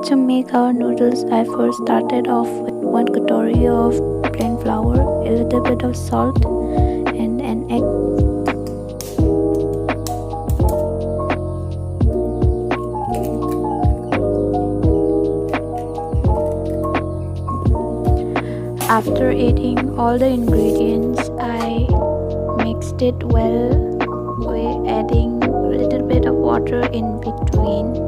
To make our noodles, I first started off with 1 katori of plain flour, a little bit of salt, and an egg. After adding all the ingredients, I mixed it well with adding a little bit of water in between.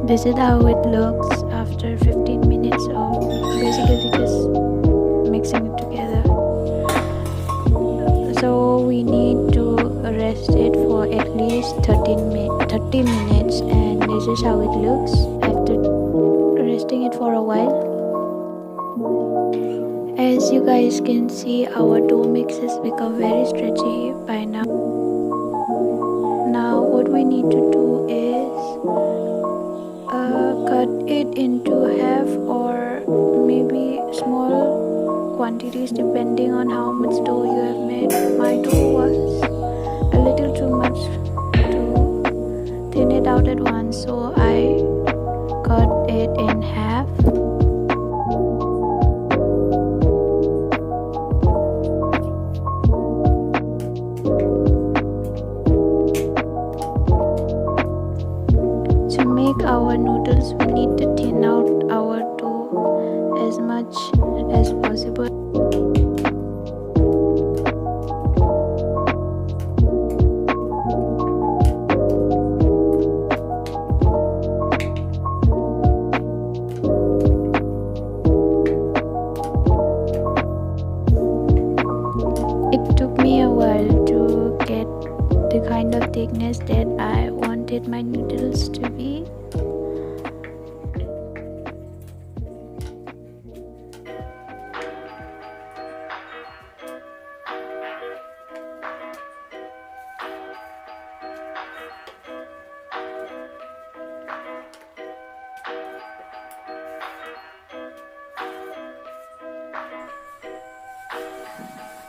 This is how it looks after 15 minutes of basically just mixing it together. So we need to rest it for at least 30 minutes, and this is how it looks after resting it for a while. As you guys can see, our dough mix has become very stretchy by now. Now what we need to do is cut it into half or maybe small quantities depending on how much dough you have made. My dough was a little too much to thin it out at once, so I cut it in half. To make our noodles, we need to thin out our dough as much as possible. It took me a while to get the kind of thickness that I wanted my noodles to be.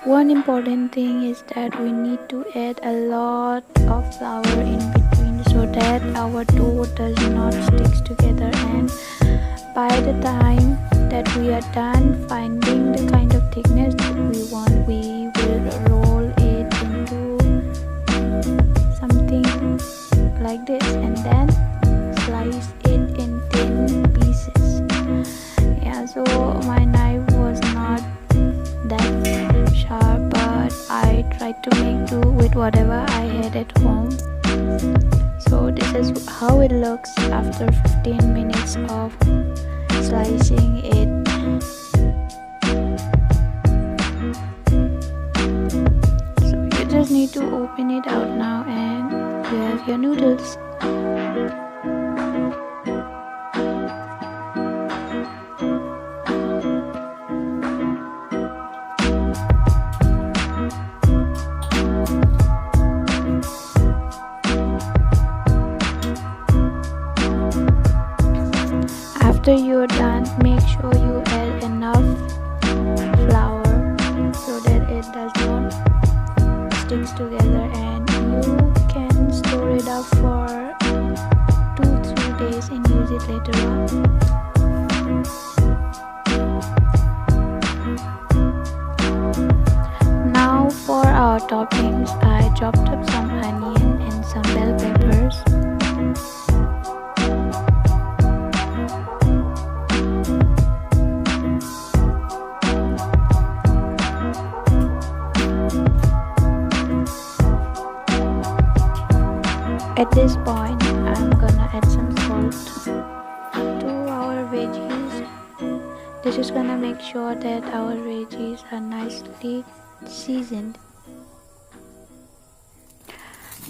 One important thing is that we need to add a lot of flour in between so that our dough does not stick together, and by the time that we are done finding the kind of thickness that we want, we will roll it into something like this and then slice it in thin pieces. Yeah, so my knife was not that sharp, but I tried to make do with whatever I had at home. So this is how it looks after 15 minutes of slicing it. So you just need to open it out now and you have your noodles. After you're done, make sure you add enough flour so that it does not stick together, and you can store it up for 2-3 days and use it later on. Now for our toppings, I chopped up some onion and some bell peppers. At this point, I'm gonna add some salt to our veggies. This is gonna make sure that our veggies are nicely seasoned.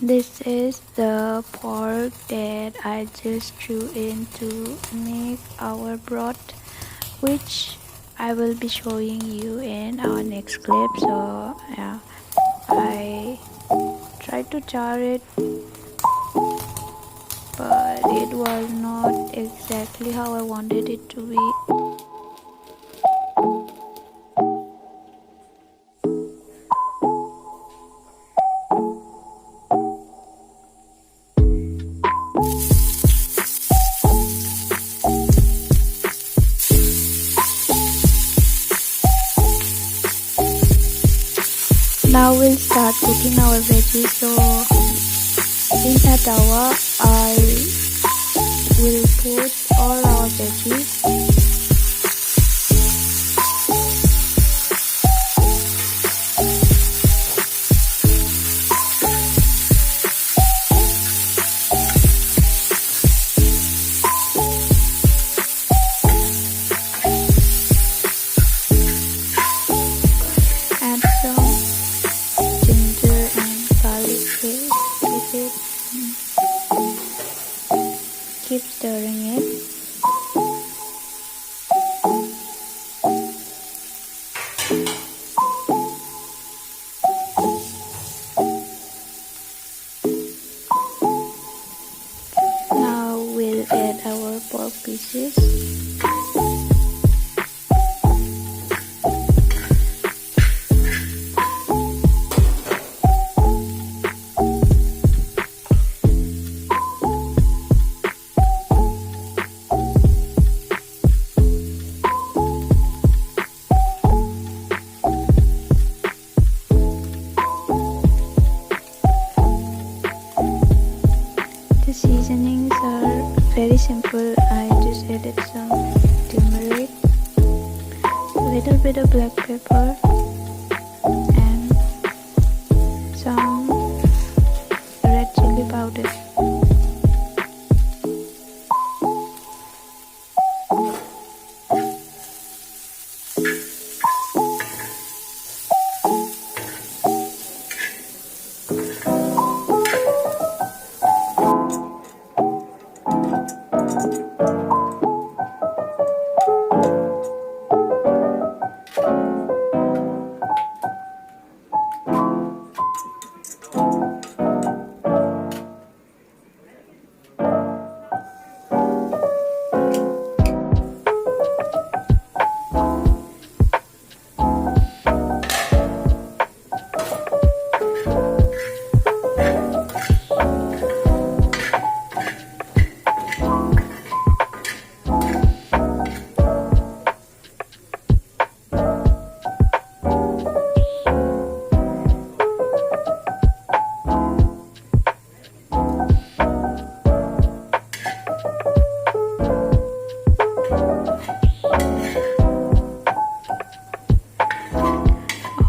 This is the pork that I just threw in to make our broth, which I will be showing you in our next clip. So yeah, I tried to char it, but it was not exactly how I wanted it to be. will start cooking our veggies. So in a tawa I will put all our veggies. Add some ginger and garlic paste with it. Keep stirring it. Now we'll add our pork pieces. The seasonings are very simple. I just added some turmeric, a little bit of black pepper, and some red chili powder.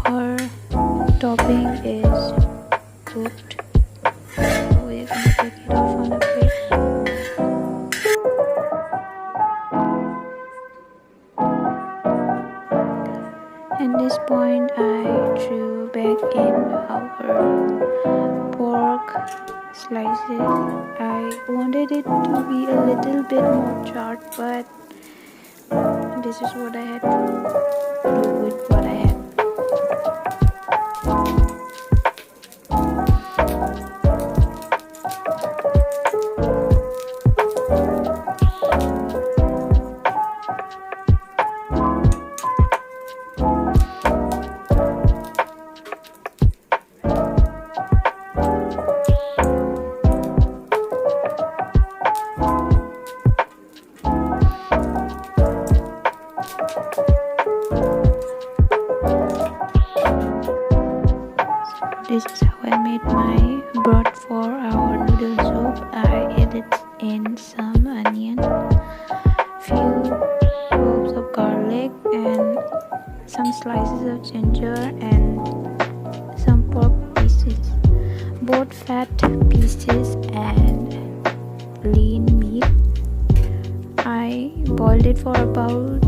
Our topping is cooked, so we're gonna take it off on a plate. At this point I threw back in our pork slices. I wanted it to be a little bit more charred, but this is what I had to do with what I had. This is how I made my broth for our noodle soup. I added in some onion, few cloves of garlic, and some slices of ginger and some pork pieces, both fat pieces and lean meat. I boiled it for about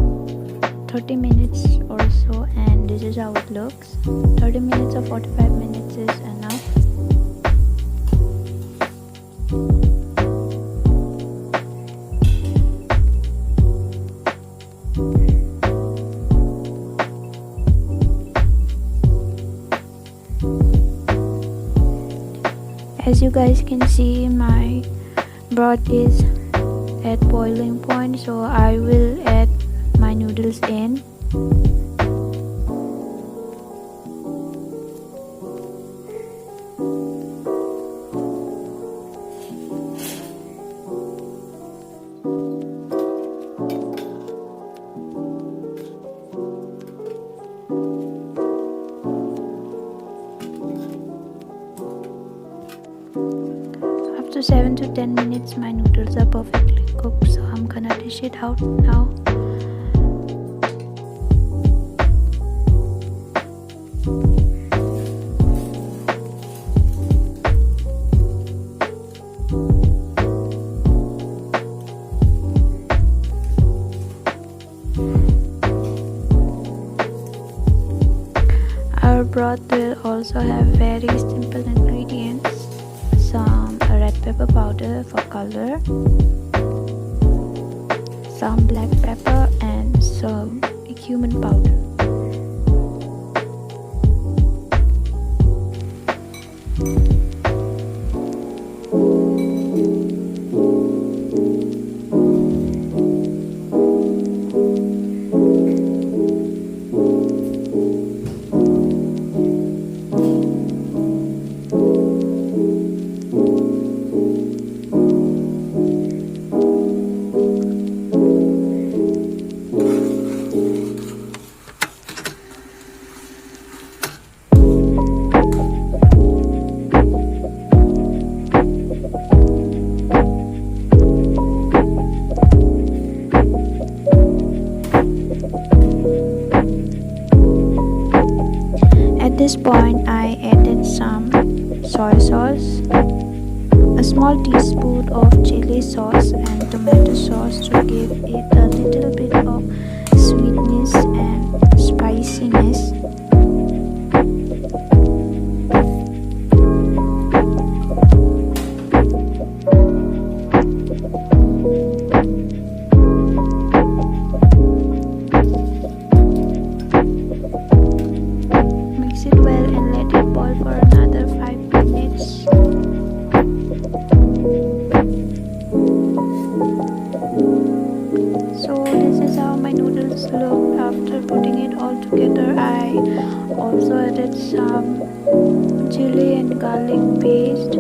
30 minutes or so, and this is how it looks. 30 minutes or 45 minutes is enough. As you guys can see, my broth is at boiling point, so I will add my noodles in. After 7 to 10 minutes, my noodles are perfectly cooked, so I'm gonna dish it out now. Our broth will also have very simple ingredients, some red pepper powder for color, some black pepper and some cumin powder. At this point, I added some soy sauce, a small teaspoon of chili sauce and tomato sauce to give it a little bit of sweetness and spiciness. Mix it well and let it boil for another 5 minutes. So this is how my noodles look after putting it all together. I also added some chili and garlic paste